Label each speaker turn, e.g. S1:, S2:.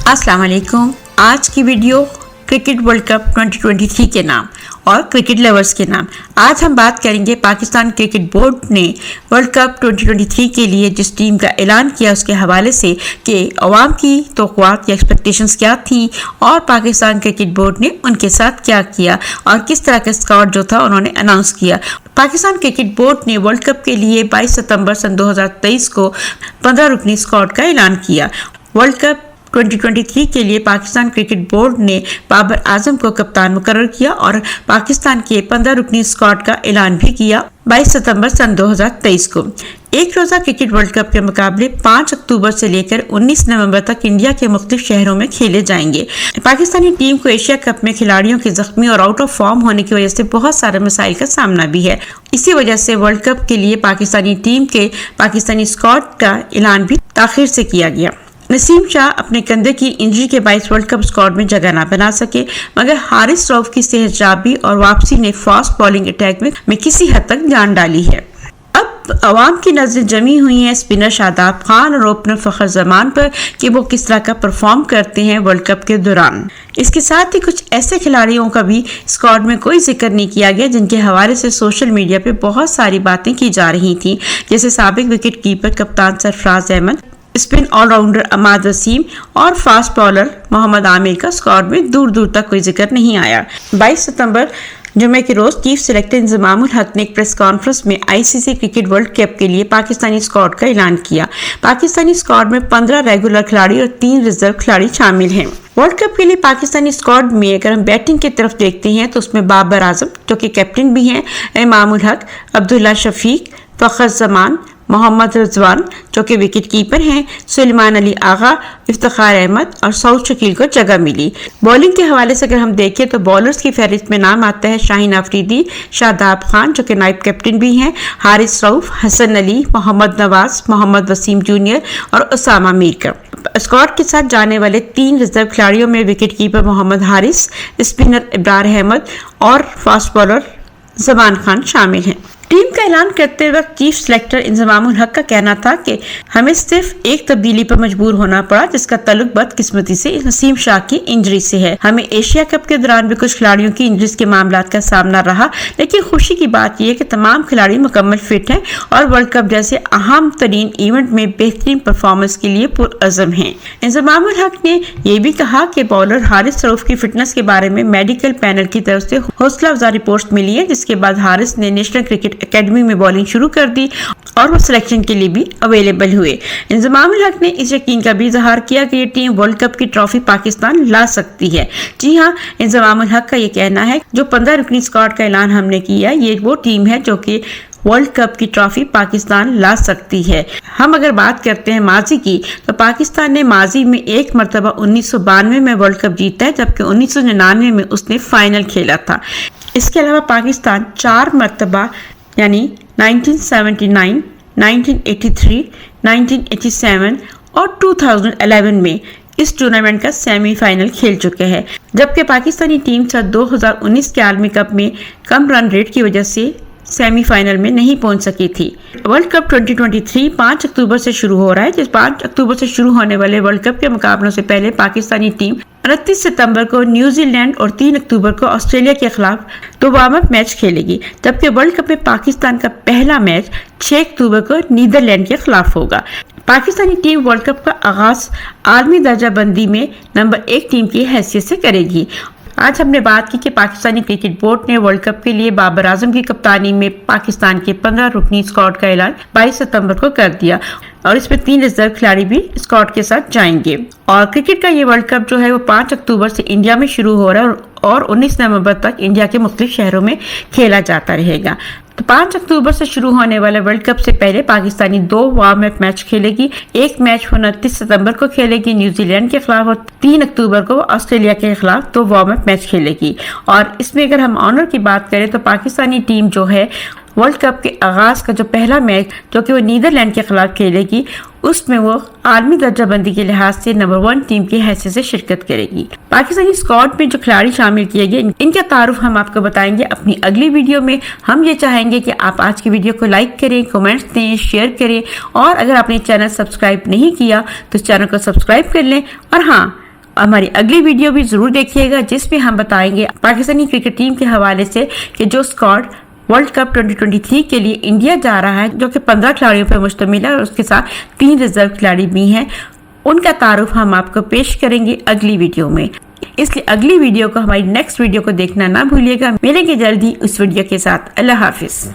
S1: अस्सलाम वालेकुम। आज की वीडियो क्रिकेट वर्ल्ड कप 2023 के नाम और क्रिकेट लवर्स के नाम। आज हम बात करेंगे पाकिस्तान क्रिकेट बोर्ड ने वर्ल्ड कप 2023 के लिए जिस टीम का ऐलान किया उसके हवाले से कि अवाम की तवक्कुआत या एक्सपेक्टेशंस क्या थी और पाकिस्तान क्रिकेट बोर्ड ने उनके साथ क्या किया और किस तरह का स्क्वाड जो था उन्होंने अनाउंस किया। पाकिस्तान क्रिकेट बोर्ड ने वर्ल्ड कप के लिए 22 सितंबर सन 2023 को 15 रुकनी स्क्वाड का ऐलान किया। वर्ल्ड कप 2023 के लिए पाकिस्तान क्रिकेट बोर्ड ने बाबर आजम को कप्तान मुकर्रर किया और पाकिस्तान के 15 रुकनी स्क्वाड का ऐलान भी किया 22 सितंबर सन 2023 को। एक रोज़ा क्रिकेट वर्ल्ड कप के मुकाबले 5 अक्टूबर से लेकर 19 नवंबर तक इंडिया के मुख्तलिफ शहरों में खेले जाएंगे। पाकिस्तानी टीम को एशिया कप में खिलाड़ियों के जख्मी और आउट ऑफ फॉर्म होने की वजह से बहुत सारे मसाइल का सामना भी है। इसी वजह से वर्ल्ड कप के लिए पाकिस्तानी टीम के पाकिस्तानी स्क्वाड का ऐलान भी ताखिर से किया गया। नसीम शाह अपने कंधे की इंजरी के बायस वर्ल्ड कप स्क्वाड में जगह न बना सके, मगर हारिस रऊफ की सेहतयाबी और वापसी ने फास्ट बॉलिंग अटैक में किसी हद तक जान डाली है। अब अवाम की नजरें जमी हुई हैं स्पिनर शादाब खान और ओपनर फखर जमान पर कि वो किस तरह का परफॉर्म करते हैं वर्ल्ड कप के दौरान। इसके साथ ही कुछ ऐसे खिलाड़ियों का भी स्क्वाड में कोई जिक्र नहीं किया गया जिनके हवाले से सोशल मीडिया पे बहुत सारी बातें की जा रही थी, जैसे साबिक विकेट कीपर कप्तान सरफराज अहमद, स्पिन ऑलराउंडर अमाद वसीम और फास्ट बॉलर मोहम्मद आमिर का स्क्वाड में दूर दूर तक कोई जिक्र नहीं आया। 22 सितंबर जुम्मे के रोज चीफ सेलेक्टर इंजमामुल हक ने एक प्रेस कॉन्फ्रेंस में आईसीसी क्रिकेट वर्ल्ड कप के लिए पाकिस्तानी स्क्वाड का ऐलान किया। पाकिस्तानी स्क्वाड में 15 रेगुलर खिलाड़ी और 3 रिजर्व खिलाड़ी शामिल हैं। वर्ल्ड कप के लिए पाकिस्तानी स्क्वाड में अगर हम बैटिंग की तरफ देखते हैं तो उसमें बाबर आजम जो कि कैप्टन भी हैं, इमामुल हक, अब्दुल्ला शफीक, फखर जमान, मोहम्मद रिजवान जो कि विकेट कीपर हैं, सुलेमान अली आगा, इफ्तिखार अहमद और सऊद शकील को जगह मिली। बॉलिंग के हवाले से अगर हम देखें तो बॉलर्स की फहरिस्त में नाम आता है शाहीन अफरीदी, शादाब खान जो कि नायब कैप्टन भी हैं, हारिस रऊफ, हसन अली, मोहम्मद नवाज, मोहम्मद वसीम जूनियर और उसामा मीर का। स्क्वाड के साथ जाने वाले 3 रिजर्व खिलाड़ियों में wicket keeper Mohammad Haris, spinner Ibrar Ahmed और फास्ट बॉलर जमान खान शामिल हैं। टीम का ऐलान करते वक्त चीफ सेलेक्टर इंजमामुल हक का कहना था कि हमें सिर्फ एक तब्दीली पर मजबूर होना पड़ा जिसका ताल्लुक बदकिस्मती से नसीम शाह की इंजरी से है। हमें एशिया कप के दौरान भी कुछ खिलाड़ियों की इंजरीज के मामलात का सामना रहा, लेकिन खुशी की बात यह है कि तमाम खिलाड़ी मुकम्मल फिट हैं और वर्ल्ड कप जैसे अहम तरीन इवेंट में बेहतरीन परफॉर्मेंस के लिए पुरअज़म हैं। इंजमामुल हक ने यह भी कहा कि बॉलर हारिस रऊफ की फिटनेस के बारे में मेडिकल पैनल की तरफ से हौसला अफजा रिपोर्ट मिली है, जिसके बाद हारिस ने नेशनल क्रिकेट एकेडमी में बॉलिंग शुरू कर दी और वो सिलेक्शन के लिए भी अवेलेबल हुए। इंजमामुल हक ने इस यकीन का भी इजहार किया कि ये टीम वर्ल्ड कप की ट्रॉफी पाकिस्तान ला सकती है। जी हाँ, इंजमामुल हक का ये कहना है जो 15 रुकनी स्क्वाड का ऐलान हमने किया, ये वो टीम है जो कि वर्ल्ड कप की ट्रॉफी पाकिस्तान ला सकती है। हम अगर बात करते हैं माजी की तो पाकिस्तान ने माजी में एक मरतबा 1992 में वर्ल्ड कप जीता है, जबकि 1999 में उसने फाइनल खेला था। इसके अलावा पाकिस्तान 4 मरतबा यानी 1979, 1983, 1987 और 2011 में इस टूर्नामेंट का सेमीफाइनल खेल चुके हैं, जबकि पाकिस्तानी टीम 2019 के आलमी कप में कम रन रेट की वजह से सेमीफाइनल में नहीं पहुंच सकी थी। वर्ल्ड कप 2023 5 अक्टूबर से शुरू हो रहा है। जिस 5 अक्टूबर से शुरू होने वाले वर्ल्ड कप के मुकाबलों से पहले पाकिस्तानी टीम 29 सितंबर को न्यूजीलैंड और 3 अक्टूबर को ऑस्ट्रेलिया के खिलाफ 2 वार्म अप मैच खेलेगी, जबकि वर्ल्ड कप में पाकिस्तान का पहला मैच 6 अक्टूबर को नीदरलैंड के खिलाफ होगा। पाकिस्तानी टीम वर्ल्ड कप का आगाज आलमी दर्जा बंदी में नंबर 1 टीम की हैसियत से करेगी। आज हमने बात की कि पाकिस्तानी क्रिकेट बोर्ड ने वर्ल्ड कप के लिए बाबर आजम की कप्तानी में पाकिस्तान के 15 रुकनी स्क्वाड का ऐलान 22 सितंबर को कर दिया और इसमें 3 रिजर्व खिलाड़ी भी स्क्वाड के साथ जाएंगे। और क्रिकेट का ये वर्ल्ड कप जो है वो 5 अक्टूबर से इंडिया में शुरू हो रहा है और 19 नवंबर तक इंडिया के मुख्तलिफ शहरों में खेला जाता रहेगा। तो 5 अक्टूबर से शुरू होने वाले वर्ल्ड कप से पहले पाकिस्तानी 2 वार्म अप मैच खेलेगी। एक मैच 29 सितंबर को खेलेगी न्यूजीलैंड के खिलाफ और 3 अक्टूबर को ऑस्ट्रेलिया के खिलाफ 2 वार्म अप मैच खेलेगी। और इसमें अगर हम ऑनर की बात करें तो पाकिस्तानी टीम जो है वर्ल्ड कप के आगाज का जो पहला मैच जो कि वो नीदरलैंड के खिलाफ खेलेगी, उसमें वो आलमी दर्जाबंदी के लिहाज से नंबर 1 टीम की हैसियत से शिरकत करेगी। पाकिस्तानी स्क्वाड में जो खिलाड़ी शामिल किए गए इनका तारुफ हम आपको बताएंगे अपनी अगली वीडियो में। हम ये चाहेंगे कि आप आज की वीडियो को लाइक करें, कमेंट्स दें, शेयर करें और अगर आपने चैनल सब्सक्राइब नहीं किया तो चैनल को सब्सक्राइब कर लें और हाँ, ہماری اگلی ویڈیو بھی ضرور دیکھیے گا جس میں ہم بتائیں گے پاکستانی کرکٹ ٹیم کے حوالے سے کہ جو اسکواڈ ورلڈ کپ 2023 کے لیے انڈیا جا رہا ہے، جو کہ 15 کھلاڑیوں پر مشتمل ہے اور اس کے ساتھ 3 ریزرو کھلاڑی بھی ہیں، ان کا تعارف ہم آپ کو پیش کریں گے اگلی ویڈیو میں۔ اس لیے اگلی ویڈیو کو، ہماری نیکسٹ ویڈیو کو دیکھنا نہ بھولیے گا۔ ملیں گے جلدی اس ویڈیو کے ساتھ۔ اللہ حافظ۔